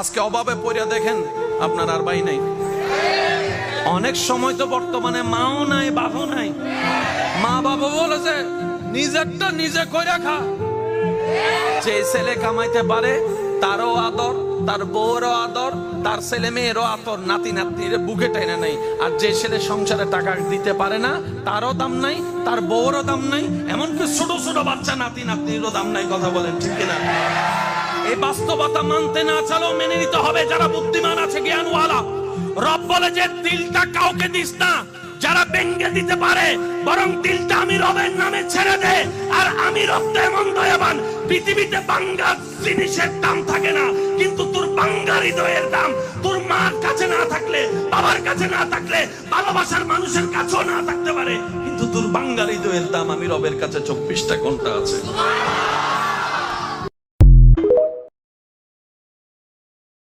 আজকে অভাবে পড়িয়া দেখেন আপনার আর ভাই নাই। অনেক সময় তো বর্তমানে মাও নাই বাবাও নাই। মা বাবা বলেছে নিজেরটা নিজে কইরা খা। যে ছেলে কামাইতে পারে তারও আদর, তার বউরও আদর, তার ছেলে মেয়েরও আদর, নাতি নাতনির বুকে টেনে নাই। আর যে ছেলে সংসারে টাকা দিতে পারে না তারও দাম নাই, তার বউরও দাম নাই, এমনকি ছোট ছোট বাচ্চা নাতি নাতনিরও দাম নাই। কথা বলেন ঠিক কিনা? এই বাস্তবতা মানতে না চালেও মেনে নিতে হবে। যারা বুদ্ধিমান আছে, জ্ঞানওয়ালা, রব বলে যে দিলটা কাউকে দিস না যারা ভেঙে দিতে পারে, বরং দিলটা আমি রবের নামে ছেড়ে দে। আর আমি রব তো এমন দয়াবান, পৃথিবীতে বাঙ্গা জিনিসের দাম থাকে না, কিন্তু তোর বাঙ্গা হৃদয়ের দাম তোর মার কাছে না থাকলে, বাবার কাছে না থাকলে, ভালোবাসার মানুষের কাছেও না থাকতে পারে, কিন্তু তোর বাঙ্গা হৃদয়ের দাম আমি রবের কাছে 24টা ঘন্টা আছে।